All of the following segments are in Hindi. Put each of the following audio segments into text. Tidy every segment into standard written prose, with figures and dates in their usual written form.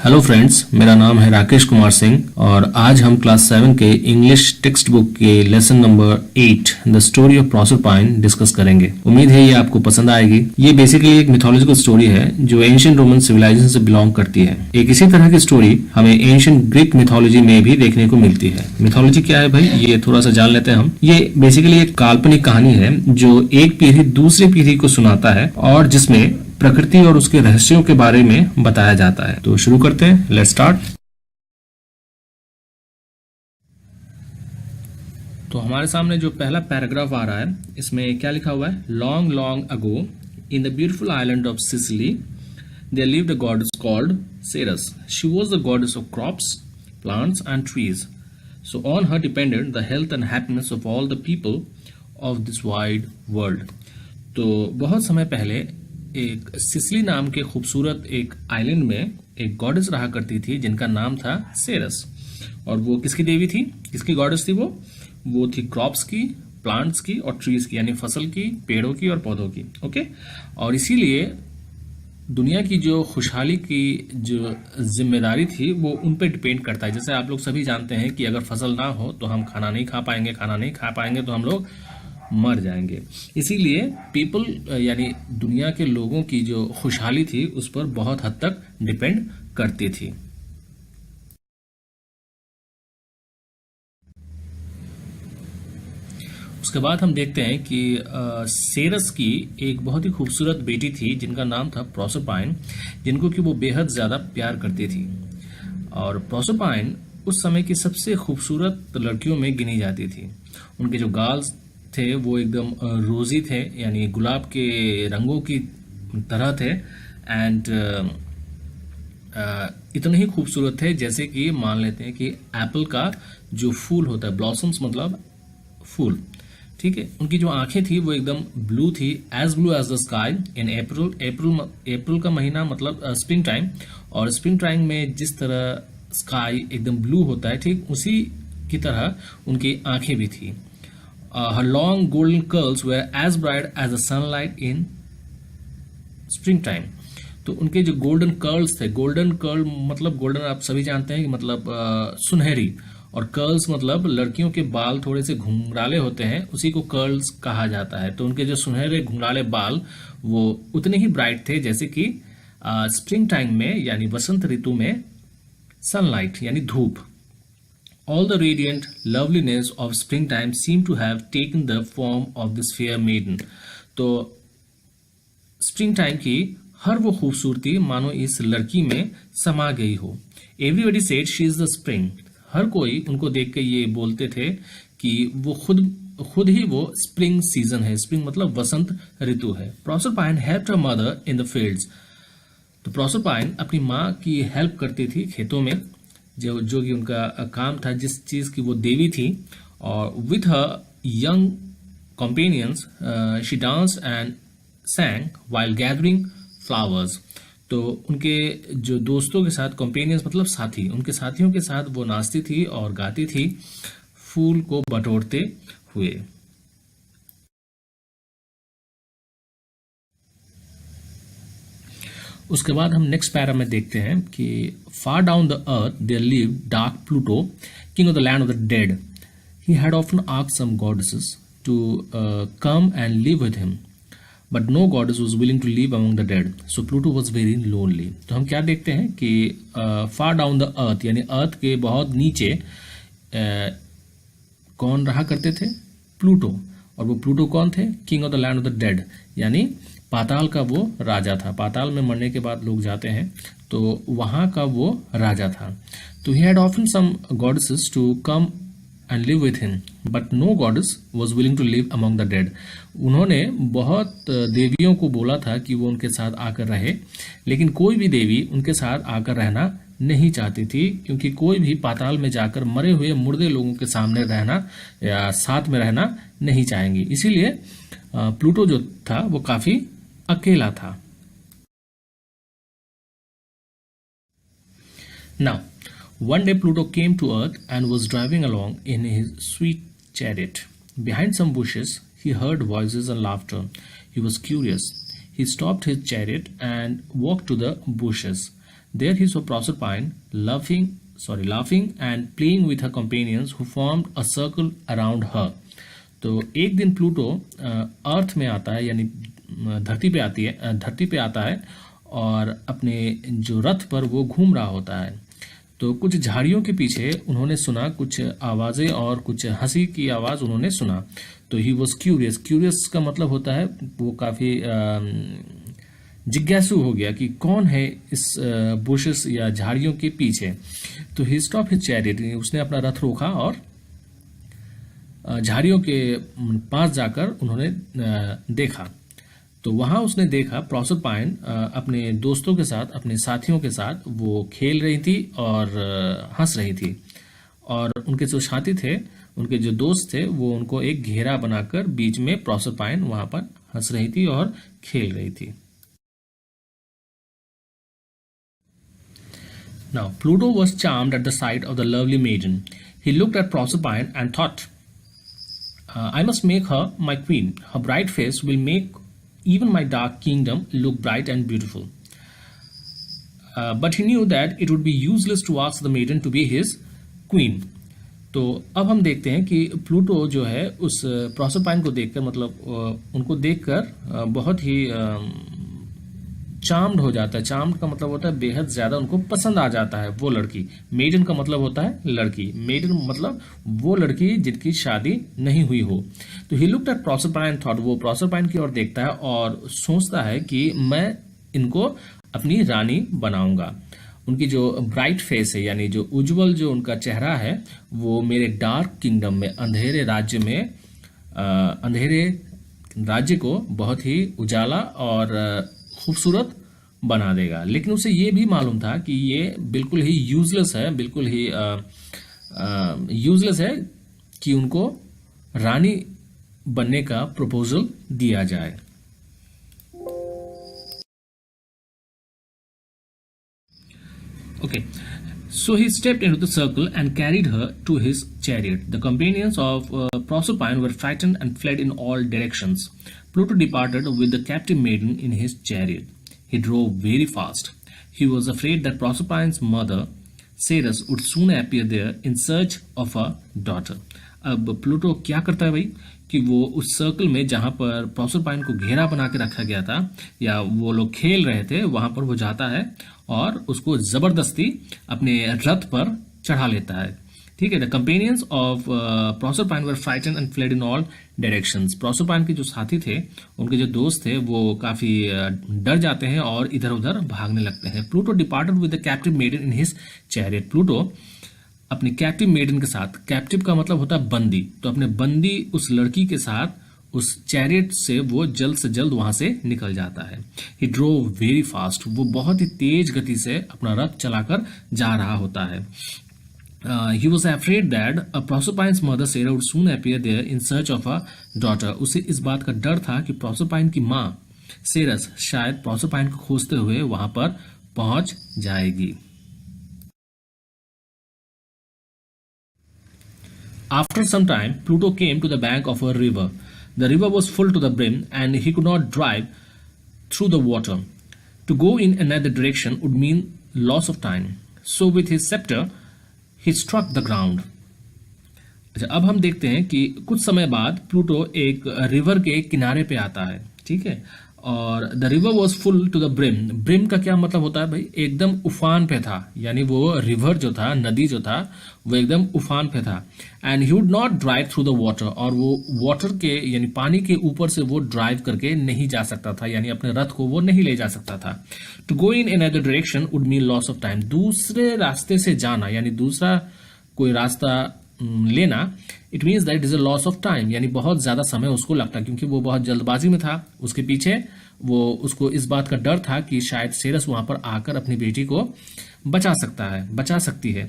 हेलो फ्रेंड्स, मेरा नाम है राकेश कुमार सिंह और आज हम क्लास 7 के इंग्लिश टेक्स्ट बुक के lesson number 8 the story of Proserpine discuss करेंगे। उम्मीद है ये आपको पसंद आएगी। ये बेसिकली एक मिथोलॉजिकल स्टोरी है जो एंशिएंट रोमन सिविलाइजेशन से बिलोंग करती है। एक इसी तरह की स्टोरी हमें एंशिएंट ग्रीक मिथोलॉजी में भी देखने को मिलती है। मिथोलॉजी क्या है भाई, ये थोड़ा सा जान लेते हैं हम। ये बेसिकली एक काल्पनिक कहानी है जो एक पीढ़ी दूसरी पीढ़ी को सुनाता है और जिसमें प्रकृति और उसके रहस्यों के बारे में बताया जाता है। तो शुरू करते हैं, लेट्स स्टार्ट। तो हमारे सामने जो पहला पैराग्राफ आ रहा है, इसमें क्या लिखा हुआ है? Long long ago in the beautiful island of Sicily there lived a goddess called Ceres. She was the goddess of crops, plants and trees. So on her depended the health and happiness of all the people of this wide world. तो बहुत समय पहले एक सिसिली नाम के खूबसूरत एक आइलैंड में एक गॉडेस रहा करती थी जिनका नाम था सेरस। और वो किसकी देवी थी, किसकी गॉडेस थी? वो थी क्रॉप्स की, प्लांट्स की और ट्रीज की, यानी फसल की, पेड़ों की और पौधों की। ओके, और इसीलिए दुनिया की जो खुशहाली की जो जिम्मेदारी थी वो उन पे डिपेंड करता है। जैसे आप लोग सभी जानते हैं कि अगर फसल ना हो तो हम खाना नहीं खा पाएंगे, खाना नहीं खा पाएंगे तो हम लोग मर जाएंगे। इसीलिए पीपल यानी दुनिया के लोगों की जो खुशहाली थी उस पर बहुत हद तक डिपेंड करती थी। उसके बाद हम देखते हैं कि सेरस की एक बहुत ही खूबसूरत बेटी थी जिनका नाम था प्रोसरपाइन, जिनको कि वो बेहद ज्यादा प्यार करती थी। और प्रोसरपाइन उस समय की सबसे खूबसूरत लड़कियों में गिनी जाती थी। उनके जो गाल्स थे वो एकदम रोजी थे, यानी गुलाब के रंगों की तरह थे। एंड इतने ही खूबसूरत थे जैसे कि मान लेते हैं कि एप्पल का जो फूल होता है, ब्लॉसम्स मतलब फूल, ठीक है। उनकी जो आंखें थी वो एकदम ब्लू थी, as blue as the sky in April का महीना मतलब स्प्रिंग टाइम। और स्प्रिंग टाइम में जिस तरह स्काई एकदम ब्लू होता है, ठीक उसी की तरह उनकी आंखें भी थी। her long golden curls were as bright as the sunlight in spring time. तो उनके जो गोल्डन कर्ल्स थे, गोल्डन कर्ल मतलब गोल्डन आप सभी जानते हैं कि मतलब सुनहरी, और कर्ल्स मतलब लड़कियों के बाल थोड़े से घुंघराले होते हैं, उसी को कर्ल्स कहा जाता है। तो उनके जो सुनहरे घुंघराले बाल वो उतने ही ब्राइट थे जैसे कि स्प्रिंग टाइम में यानी वसंत ऋतु में सनलाइट यानी धूप। All the radiant loveliness of springtime seemed to have taken the form of this fair maiden. तो स्प्रिंग टाइम की हर वो खूबसूरती मानो इस लड़की में समा गई हो। Everybody said she is the spring. हर कोई उनको देख के ये बोलते थे कि वो खुद ही वो स्प्रिंग सीजन है। स्प्रिंग मतलब वसंत ऋतु है। Proserpine helped her mother in the fields. तो प्रोसरपाइन अपनी माँ की हेल्प करती थी खेतों में, जो कि उनका काम था, जिस चीज की वो देवी थी। और with her young companions she dance and सैंग while gathering flowers. तो उनके जो दोस्तों के साथ, कंपेनियंस मतलब साथी, उनके साथियों के साथ वो नाचती थी और गाती थी फूल को बटोरते हुए। उसके बाद हम नेक्स्ट पैरा में देखते हैं कि far down the earth there lived dark Pluto, king of the land of the dead. He had often asked some goddesses to come and live with him, but no goddess was willing to live among the dead. So Pluto was very lonely. तो हम क्या देखते हैं कि far down the earth यानी अर्थ के बहुत नीचे कौन रहा करते थे? प्लूटो। और वो प्लूटो कौन थे? King of the land of the dead, यानी पाताल का वो राजा था। पाताल में मरने के बाद लोग जाते हैं, तो वहां का वो राजा था। तो he had often some goddesses to come and live with him, but no goddess was willing to live among the dead. उन्होंने बहुत देवियों को बोला था कि वो उनके साथ आकर रहे, लेकिन कोई भी देवी उनके साथ आकर रहना नहीं चाहती थी, क्योंकि कोई भी पाताल में जाकर मरे हुए मुर्दे लोगों के सामने रहना या साथ में रहना नहीं चाहेंगी। इसीलिए प्लूटो जो था वो काफी अकेला था। Now, one day Pluto came to Earth and was driving along in his sweet chariot. Behind some bushes, he heard voices and laughter. He was curious. He stopped his chariot and walked to the bushes. There he saw Proserpine laughing and playing with her companions who formed a circle around her. तो एक दिन प्लूटो अर्थ में आता है, यानी धरती पे आता है और अपने जो रथ पर वो घूम रहा होता है। तो कुछ झाड़ियों के पीछे उन्होंने सुना कुछ आवाजें और कुछ हंसी की आवाज उन्होंने सुना। तो ही वॉज क्यूरियस का मतलब होता है वो काफी जिज्ञासु हो गया कि कौन है इस बुशेस या झाड़ियों के पीछे। तो ही स्टॉप हिज चैरियट, उसने अपना रथ रोका और झाड़ियों के पास जाकर उन्होंने देखा। तो वहां उसने देखा प्रोसरपाइन अपने दोस्तों के साथ, अपने साथियों के साथ वो खेल रही थी और हंस रही थी, और उनके जो साथी थे, उनके जो दोस्त थे, वो उनको एक घेरा बनाकर बीच में प्रोसरपाइन वहां पर हंस रही थी और खेल रही थी। Now, Pluto was charmed at the sight of the lovely maiden. He looked at Proserpine and thought, I must make her my queen. Her bright face will make even my dark kingdom look bright and beautiful. But he knew that it would be useless to ask the maiden to be his queen. तो अब हम देखते हैं कि प्लूटो जो है उस प्रोसरपाइन को देखकर, मतलब उनको देखकर बहुत ही चार्म्ड हो जाता है। चार्म्ड का मतलब होता है बेहद ज्यादा उनको पसंद आ जाता है वो लड़की। मेडन का मतलब होता है लड़की। मेडन मतलब वो लड़की जिनकी शादी नहीं हुई हो। तो ही लुक्ड एट प्रोसरपाइन थॉट, वो प्रोसरपाइन की ओर देखता है और सोचता है कि मैं इनको अपनी रानी बनाऊंगा। उनकी जो ब्राइट फेस है, यानी जो उज्जवल जो उनका चेहरा है, वो मेरे डार्क किंगडम में, अंधेरे राज्य को बहुत ही उजाला और खूबसूरत बना देगा। लेकिन उसे ये भी मालूम था कि ये बिल्कुल ही यूजलेस है कि उनको रानी बनने का प्रपोजल दिया जाए। Okay, so he stepped into the circle and carried her to his chariot. The companions of Proserpine were frightened and fled in all directions. Pluto departed with the captive maiden in his chariot. He drove very fast. He was afraid that Proserpine's mother, Ceres, would soon appear there in search of a daughter. अब प्लूटो क्या करता है भाई कि वो उस सर्कल में जहां पर प्रोसरपाइन को घेरा बना के रखा गया था, या वो लोग खेल रहे थे, वहां पर वो जाता है और उसको जबरदस्ती अपने रथ पर चढ़ा लेता है। ठीक है। The companions of Proserpine were frightened and fled in all directions. Proserpine के जो साथी थे, उनके जो दोस्त थे, वो काफी डर जाते हैं और इधर उधर भागने लगते हैं। Pluto departed with the captive maiden in his chariot. Pluto अपनी कैप्टिव मेडन के साथ, कैप्टिव का मतलब होता है बंदी, तो अपने बंदी उस लड़की के साथ उस चैरियट से वो जल्द से जल्द वहां से निकल जाता है। ही ड्रोव वेरी फास्ट, वो बहुत ही तेज गति से अपना रथ चलाकर जा रहा होता है। He was afraid that Proserpine's mother Sarah would soon appear there in search of a daughter. उसे इस बात का डर था कि प्रोसरपाइन की माँ सेरस शायद प्रोसरपाइन को खोजते हुए वहां पर पहुंच जाएगी। After some time, Pluto came to the bank of a river. The river was full to the brim, and he could not drive through the water. To go in another direction would mean loss of time. So, with his scepter, he struck the ground. अच्छा, अब हम देखते हैं कि कुछ समय बाद प्लूटो एक रिवर के किनारे पे आता है। ठीक है। और the river was full to the brim. Brim का क्या मतलब होता है भाई? एकदम उफान पे था, यानी वो रिवर जो था, नदी जो था, वो एकदम उफान पे था। And he would not drive through the water, और वो वाटर के यानी पानी के ऊपर से वो ड्राइव करके नहीं जा सकता था, यानी अपने रथ को वो नहीं ले जा सकता था। To go in another direction would mean loss of time. दूसरे रास्ते से जाना, यानी दूसरा कोई रास्ता लेना, it means that it is a loss of time, यानी बहुत ज्यादा समय उसको लगता, क्योंकि वो बहुत जल्दबाजी में था। उसके पीछे वो उसको इस बात का डर था कि शायद सेरस वहां पर आकर अपनी बेटी को बचा सकती है।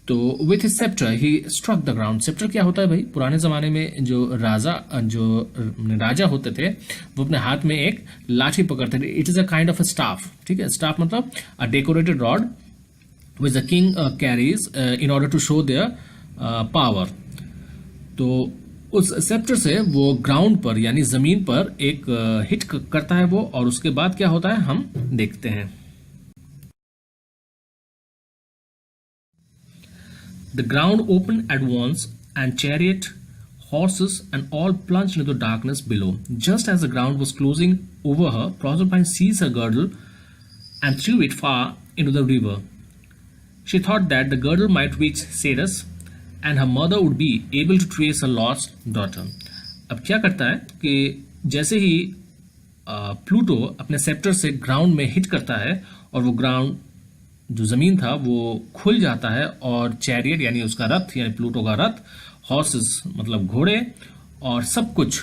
तो with his sceptre he struck the ground. Sceptre क्या होता है भाई? पुराने जमाने में जो राजा होते थे, वो अपने हाथ में एक लाठी पकड़ते थे। It is a kind of a staff. ठीक है। स्टाफ मतलब a decorated rod which the king carries in order to show their power. तो उस सेप्टर से वो ग्राउंड पर यानी जमीन पर एक हिट करता है वो, और उसके बाद क्या होता है हम देखते हैं। The ground opened at once, and chariot, horses, and all plunged into the darkness below. Just as the ground was closing over her, Proserpine seized her girdle and threw it far into the river. She thought that the girdle might reach Ceres, and her mother would be able to trace her lost daughter. अब क्या करता है कि जैसे ही प्लूटो अपने सेप्टर से ग्राउंड में हिट करता है और वो ग्राउंड जो जमीन था वो खुल जाता है और चैरियट यानी उसका रथ यानी प्लूटो का रथ, हॉर्सेस मतलब घोड़े और सब कुछ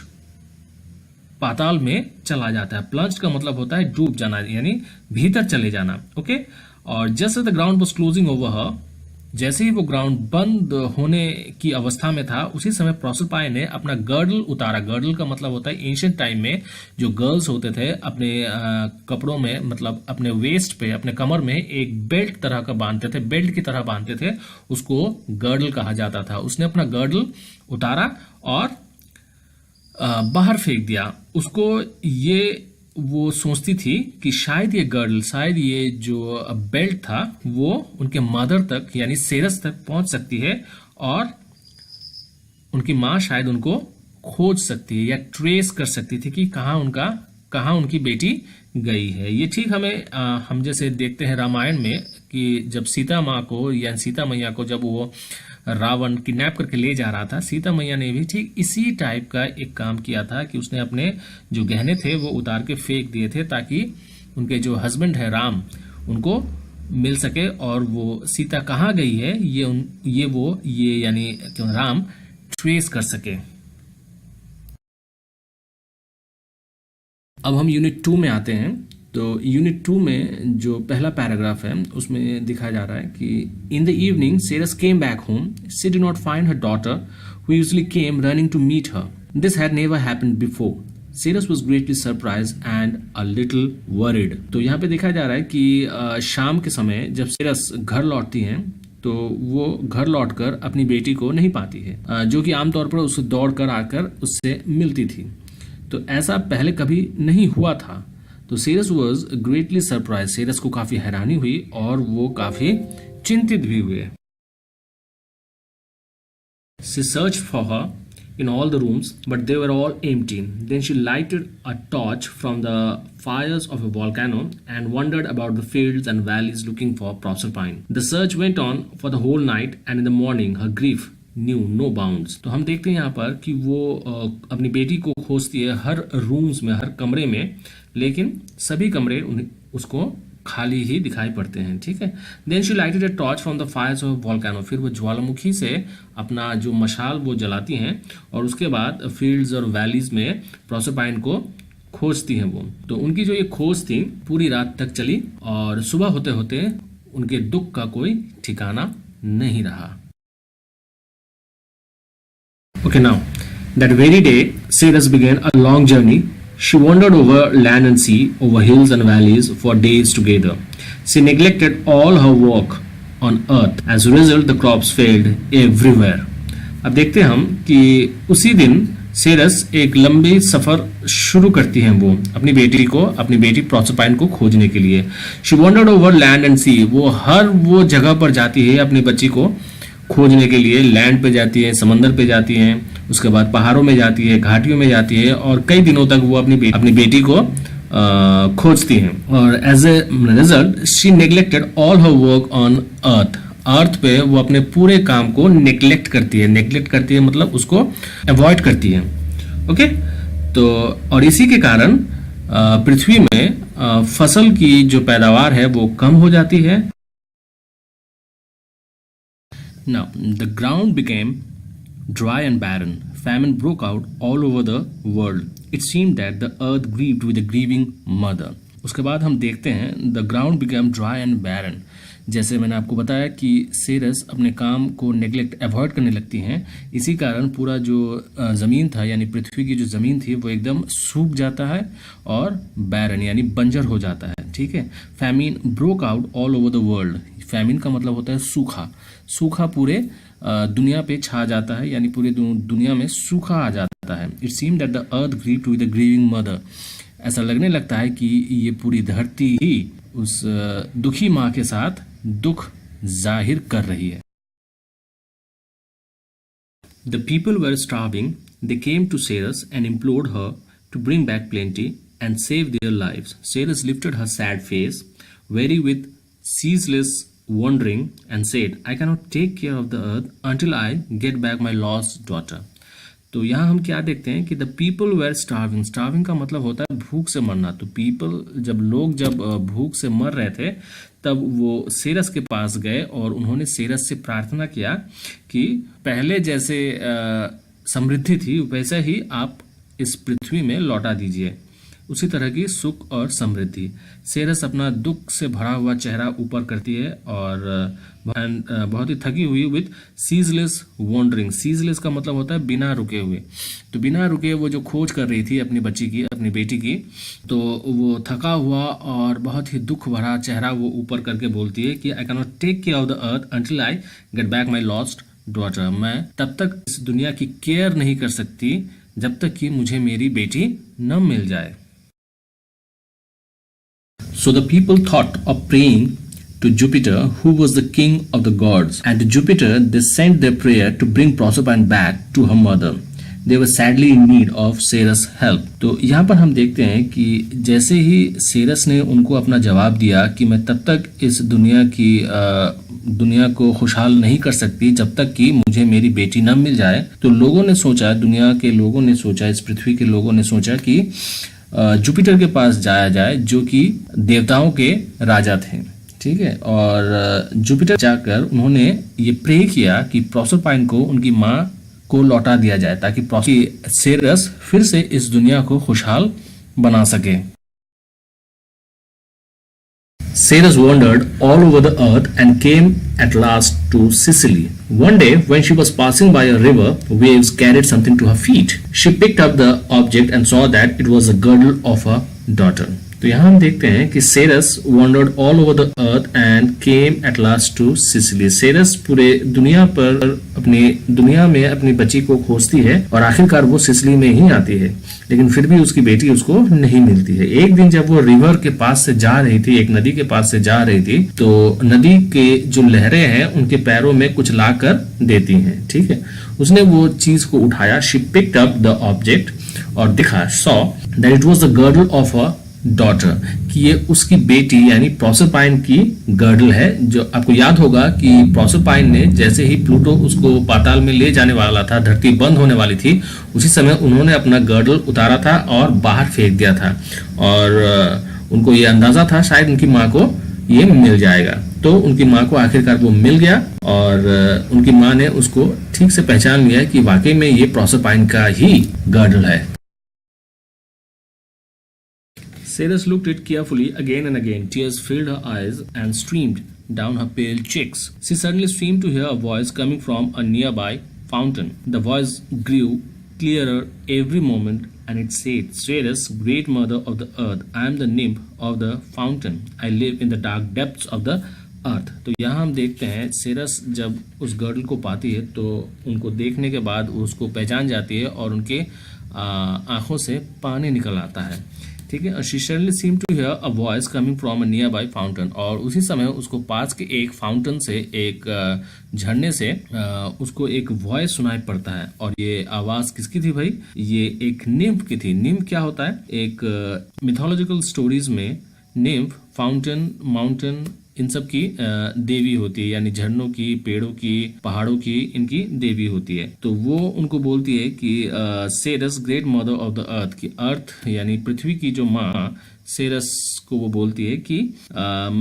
पाताल में चला जाता है। प्लंज का मतलब होता है डूब जाना यानी भीतर चले जाना। ओके, और जैसे the ground was closing over हर, जैसे ही वो ग्राउंड बंद होने की अवस्था में था उसी समय प्रोसरपाइन ने अपना गर्डल उतारा। गर्डल का मतलब होता है एंशिएंट टाइम में जो गर्ल्स होते थे अपने कपड़ों में मतलब अपने वेस्ट पे अपने कमर में एक बेल्ट तरह का बांधते थे, बेल्ट की तरह बांधते थे, उसको गर्डल कहा जाता था। उसने अपना गर्डल उतारा और बाहर फेंक दिया। उसको ये वो सोचती थी कि शायद ये गर्ल, शायद ये जो बेल्ट था वो उनके मदर तक यानी सेरस तक पहुंच सकती है और उनकी माँ शायद उनको खोज सकती है या ट्रेस कर सकती थी कि कहाँ उनकी बेटी गई है। ये ठीक हम जैसे देखते हैं रामायण में कि जब सीता माँ को या सीता मैया को जब वो रावण किडनैप करके ले जा रहा था, सीता मैया ने भी ठीक इसी टाइप का एक काम किया था कि उसने अपने जो गहने थे वो उतार के फेंक दिए थे ताकि उनके जो हस्बैंड है राम उनको मिल सके और वो सीता कहाँ गई है ये यानी राम ट्रेस कर सके। अब हम यूनिट 2 में आते हैं। तो यूनिट 2 में जो पहला पैराग्राफ है उसमें दिखाया जा रहा है कि in the evening Ceres came back home, she did not find her daughter who usually came running to meet her. This had never happened before. Ceres was greatly surprised and a little worried. तो यहाँ पे देखा जा रहा है कि शाम के समय जब सेरस घर लौटती हैं तो वो घर लौटकर अपनी बेटी को नहीं पाती है, जो कि आमतौर पर उसे दौड़ कर आकर उससे मिलती थी। तो ऐसा पहले कभी नहीं हुआ था। तो सेरस वॉज ग्रेटली सरप्राइज। सेरस को काफी हैरानी हुई और वो काफी चिंतित भी हुए। She searched for her in all the rooms, but they were all empty. Then she lighted a torch from the fires of a volcano and wandered about the fields and valleys looking for Proserpine. The search went on for the whole night, and in the morning her grief knew no bounds. तो हम देखते हैं यहाँ पर कि वो अपनी बेटी को खोजती है हर रूम्स में, हर कमरे में, लेकिन सभी कमरे उसको खाली ही दिखाई पड़ते हैं। ठीक है। Then she lighted a torch from the fires of volcano. फिर वो ज्वालामुखी से अपना जो मशाल वो जलाती हैं और उसके बाद फील्ड्स और वैलीज में प्रोसरपाइन को खोजती हैं वो। तो उनकी जो ये खोज थी पूरी रात तक चली और सुबह होते होते उनके दुख का कोई ठिकाना नहीं रहा। Okay, now, that very day, Ceres began a long journey. She wandered over land and sea, over hills and valleys for days together. She neglected all her work on earth. As a result, the crops failed everywhere. अब देखते हैं हम कि उसी दिन सेरस एक लंबी सफर शुरू करती हैं वो अपनी बेटी प्रोसरपाइन को खोजने के लिए। She wandered over land and sea. वो जगह पर जाती है अपनी बच्ची को खोजने के लिए। लैंड पे जाती है, समंदर पे जाती है, उसके बाद पहाड़ों में जाती है, घाटियों में जाती है और कई दिनों तक वो अपनी बेटी को खोजती हैं। और as a result she neglected all her work on earth पे वो अपने पूरे काम को नेग्लेक्ट करती है मतलब उसको अवॉइड करती है। ओके, तो और इसी के कारण पृथ्वी में फसल की जो पैदावार है वो कम हो जाती है। Now, the ground became dry and barren. Famine broke out all over the world. It seemed that the earth grieved with a grieving mother. उसके बाद हम देखते हैं the ground became dry and barren. जैसे मैंने आपको बताया कि सेरस अपने काम को नेग्लेक्ट अवॉइड करने लगती हैं, इसी कारण पूरा जो ज़मीन था यानी पृथ्वी की जो ज़मीन थी वो एकदम सूख जाता है और बैरन यानी बंजर हो जाता है। ठीक है। Famine broke out all over the world. Famine का मतलब होता है सूखा पूरे दुनिया पे छा जाता है यानी पूरे दुनिया में सूखा आ जाता है। It seem that the earth grieved with the grieving mother. ऐसा लगने लगता है कि ये पूरी धरती ही उस दुखी माँ के साथ दुख जाहिर कर रही है। The people were starving. They came to Ceres and implored her to bring back plenty and save their lives. Ceres lifted her sad face, weary with ceaseless wandering, and said, I cannot take care of the earth until I get back my lost daughter. तो यहाँ हम क्या देखते हैं कि the people were starving. Starving का मतलब होता है भूख से मरना. तो पीपल जब भूख से मर रहे थे तब वो सेरस के पास गए और उन्होंने सेरस से प्रार्थना किया कि पहले जैसे समृद्धि थी वैसे ही आप इस पृथ्वी में लौटा दीजिए, उसी तरह की सुख और समृद्धि. सेरस अपना दुख से भरा हुआ चेहरा ऊपर करती है और बहुत ही थकी हुई विथ सीजलेस वॉन्डरिंग. सीजलेस का मतलब होता है बिना रुके हुए. तो बिना रुके वो जो खोज कर रही थी अपनी बच्ची की, अपनी बेटी की, तो वो थका हुआ और बहुत ही दुख भरा चेहरा वो ऊपर करके बोलती है कि I can not take care of the earth until I get back my lost daughter. मैं तब तक इस दुनिया की केयर नहीं कर सकती जब तक कि मुझे मेरी बेटी न मिल जाए. So the people thought of praying to Jupiter, who was the king of the gods, and to Jupiter they sent their prayer to bring Proserpine back to her mother. They were sadly in need of Ceres' help. तो यहाँ पर हम देखते हैं कि जैसे ही सेरस ने उनको अपना जवाब दिया कि मैं तब तक इस दुनिया को खुशहाल नहीं कर सकती जब तक कि मुझे मेरी बेटी न मिल जाए, तो लोगों ने सोचा, दुनिया के लोगों ने सोचा, इस पृथ्वी के लोगों ने सोचा कि जुपिटर के पास जाया जाए जो कि देवताओं के राजा थे. ठीक है. और जुपिटर जाकर उन्होंने ये प्रे किया कि प्रोसरपाइन को उनकी माँ को लौटा दिया जाए ताकि सेरस फिर से इस दुनिया को खुशहाल बना सके. Ceres wandered all over the earth and came at last to Sicily. One day, when she was passing by a river, waves carried something to her feet. She picked up the object and saw that it was a girdle of her daughter. तो यहाँ हम देखते हैं कि सेरस wandered all over the earth and came at last to Sicily. सेरस पूरे दुनिया में अपनी बच्ची को खोजती है और आखिरकार वो सिसिली में ही आती है, लेकिन फिर भी उसकी बेटी उसको नहीं मिलती है. एक दिन जब वो रिवर के पास से जा रही थी, एक नदी के पास से जा रही थी, तो नदी के जो लहरें हैं उनके पैरों में कुछ ला कर देती हैं. ठीक है. उसने वो चीज को उठाया. She picked up the object और देखा, saw that it was the girdle of a daughter, कि ये उसकी बेटी यानी प्रोसरपाइन की गर्डल है. जो आपको याद होगा कि प्रोसरपाइन ने जैसे ही प्लूटो उसको पाताल में ले जाने वाला था, धरती बंद होने वाली थी, उसी समय उन्होंने अपना गर्डल उतारा था और बाहर फेंक दिया था. और उनको ये अंदाजा था शायद उनकी माँ को ये मिल जाएगा. तो उनकी माँ को आखिरकार वो मिल गया और उनकी माँ ने उसको ठीक से पहचान लिया कि वाकई में ये प्रोसरपाइन का ही गर्डल है. Ceres looked it carefully again and again. Tears filled her eyes and streamed down her pale cheeks. She suddenly seemed to hear a voice coming from a nearby fountain. The voice grew clearer every moment and it said, Ceres, great mother of the earth, I am the nymph of the fountain. I live in the dark depths of the earth. तो यहाँ हम देखते हैं सेरस जब उस गर्डल को पाती है तो उनको देखने के बाद उसको पहचान जाती है और उनके आंखों से पानी निकल आता है. ठीक है. She suddenly seem to hear a voice coming from a nearby fountain. और उसी समय उसको पास के एक फाउंटेन से, एक झरने से उसको एक वॉइस सुनाई पड़ता है. और ये आवाज किसकी थी भाई? ये एक निम्फ की थी. निम्फ क्या होता है? एक मिथोलॉजिकल स्टोरीज में निम्फ फाउंटेन, माउंटेन, इन सब की देवी होती है, यानी झरनों की, पेड़ों की, पहाड़ों की इनकी देवी होती है. तो वो उनको बोलती है कि Ceres great mother of the earth, की अर्थ यानी पृथ्वी की जो माँ, सेरस को वो बोलती है कि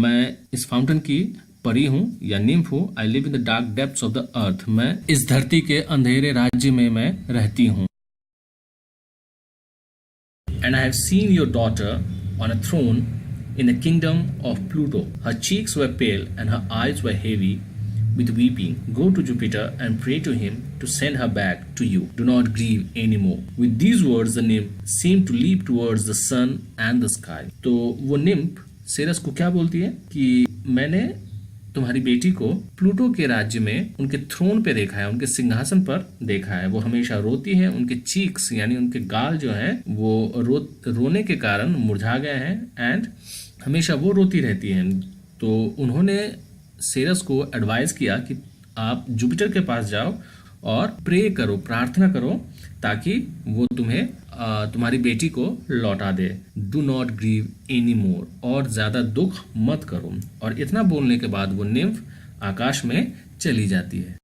मैं इस फाउंटेन की परी हूँ या निम्फ हूँ. I live in the dark depths of the अर्थ, मैं इस धरती के अंधेरे राज्य में मैं रहती हूँ. And I have seen your daughter on a throne in the kingdom of Pluto. Her cheeks were pale and her eyes were heavy with weeping. Go to Jupiter and pray to him to send her back to you. Do not grieve anymore. With these words, the nymph seemed to leap towards the sun and the sky. तो वो निम्फ सेरस को क्या बोलती है कि मैंने तुम्हारी बेटी को प्लूटो के राज्य में उनके थ्रोन पे देखा है, उनके सिंहासन पर देखा है. वो हमेशा रोती है. उनके चीक्स यानी उनके गाल जो हैं वो रोने के कारण मुरझा गए हैं एंड हमेशा वो रोती रहती हैं. तो उन्होंने सेरस को एडवाइस किया कि आप जुपिटर के पास जाओ और प्रे करो, प्रार्थना करो ताकि वो तुम्हें तुम्हारी बेटी को लौटा दे। Do not grieve any more, और ज्यादा दुख मत करो। और इतना बोलने के बाद वो निम्फ आकाश में चली जाती है।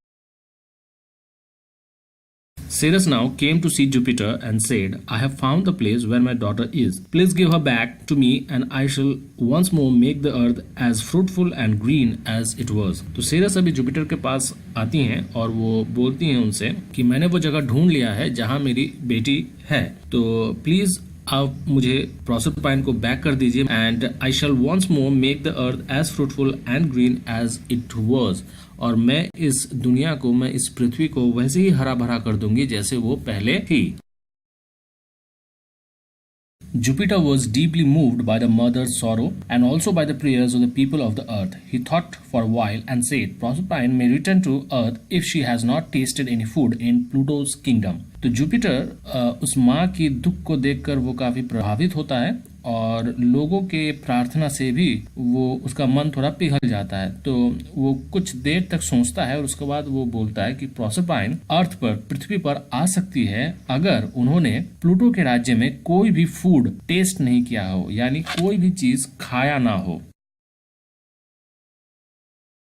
Ceres now came to see Jupiter and said, I have found the place where my daughter is. Please give her back to me and I shall once more make the earth as fruitful and green as it was. तो सेरस अभी जुपिटर के पास आती हैं और वो बोलती हैं उनसे कि मैंने वो जगह ढूंढ लिया है जहां मेरी बेटी है, तो प्लीज आप मुझे प्रोसरपाइन को बैक कर दीजिए। And I shall once more make the earth as fruitful and green as it was, और मैं इस दुनिया को, मैं इस पृथ्वी को वैसे ही हरा भरा कर दूंगी जैसे वो पहले थी। Jupiter was deeply moved by the mother's sorrow and also by the prayers of the people of the earth. He thought for a while and said, Proserpine may return to earth if she has not tasted any food in Pluto's kingdom. तो जुपिटर उस माँ की दुख को देखकर वो काफी प्रभावित होता है और लोगों के प्रार्थना से भी वो उसका मन थोड़ा पिघल जाता है। तो वो कुछ देर तक सोचता है और उसके बाद वो बोलता है कि प्रोसरपाइन अर्थ पर, पृथ्वी पर आ सकती है अगर उन्होंने प्लूटो के राज्य में कोई भी फूड टेस्ट नहीं किया हो, यानी कोई भी चीज खाया ना हो।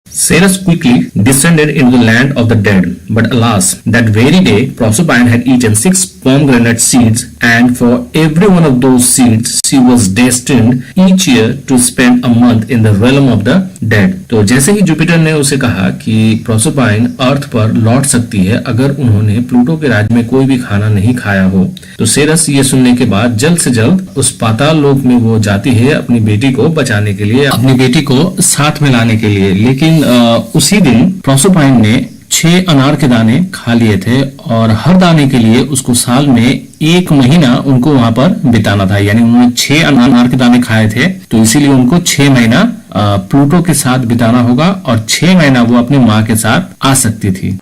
Ceres quickly descended into the land of the dead, but alas, that very day Proserpine had eaten 6 pomegranate seeds, and for every one of those seeds she was destined each year to spend a month in the realm of the dead. तो जैसे ही जुपिटर ने उसे कहा कि प्रोसरपाइन अर्थ पर लौट सकती है अगर उन्होंने प्लूटो के राज्य में कोई भी खाना नहीं खाया हो, तो सेरस ये सुनने के बाद जल्द से जल्द उस पाताल लोक में वो जाती है अपनी बेटी को बचाने के लिए, अपनी बेटी को साथ में लाने के लिए। लेकिन उसी दिन प्रोसरपाइन ने 6 अनार के दाने खा लिए थे और हर दाने के लिए उसको साल में 1 महीना उनको वहां पर बिताना था, यानी उन्होंने 6 अनार के दाने खाए थे तो इसीलिए उनको 6 महीना प्लूटो के साथ बिताना होगा और 6 महीना वो अपनी माँ के साथ आ सकती थी।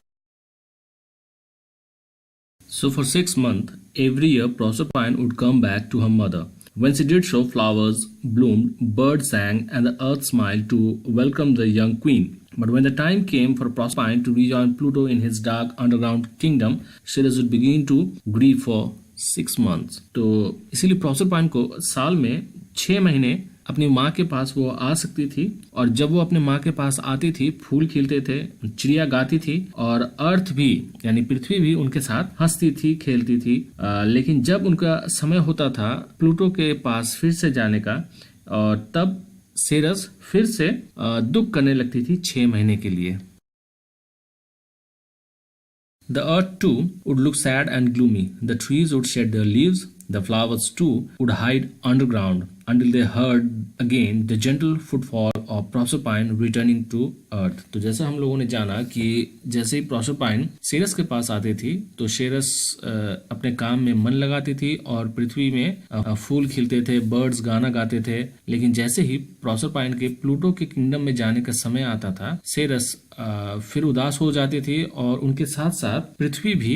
So for 6 months every year Proserpine would come back to her mother. When she did so, flowers bloomed, birds sang, and the earth smiled to welcome the young queen. But when the time came for Proserpine to rejoin Pluto in his dark underground kingdom, Ceres would begin to grieve for 6 months. तो इसीलिए Proserpine को साल में 6 महीने अपनी माँ के पास वो आ सकती थी, और जब वो अपने माँ के पास आती थी फूल खिलते थे, चिड़िया गाती थी और अर्थ भी यानी पृथ्वी भी उनके साथ हंसती थी, खेलती थी। लेकिन जब उनका समय होता था प्लूटो के पास फिर से जाने का, और तब सेरस फिर से दुख करने लगती थी 6 महीने के लिए। The earth too would look sad and gloomy. The trees would shed their leaves. The flowers too would hide underground until they heard again the gentle footfall of Proserpine returning to earth. तो जैसा हम लोगों ने जाना कि जैसे ही प्रोसरपाइन सेरस के पास आती थी तो सेरस अपने काम में मन लगाती थी और पृथ्वी में फूल खिलते थे, बर्ड्स गाना गाते थे। लेकिन जैसे ही प्रोसरपाइन के प्लूटो के किंगडम में जाने का समय आता था, सेरस फिर उदास हो जाती थी और उनके साथ साथ पृथ्वी भी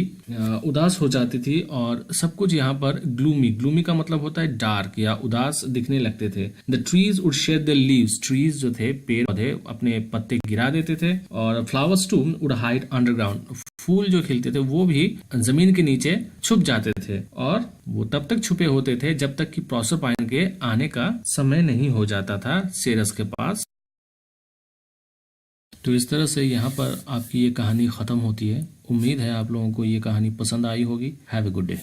उदास हो जाती थी और सब कुछ यहाँ पर ग्लूमी का मतलब होता है डार्क या उदास दिखने लगते थे। The trees would shed the leaves, trees जो थे पेड़ पौधे अपने पत्ते गिरा देते थे, और flowers too would hide underground, फूल जो खिलते थे वो भी जमीन के नीचे छुप जाते थे, और वो तब तक छुपे होते थे जब तक कि प्रोसरपाइन के आने का समय नहीं हो जाता था सेरस के पास। तो इस तरह से यहाँ पर आपकी ये कहानी खत्म होती है। उम्मीद है आप लोगों को ये कहानी पसंद आई होगी। Have a good day.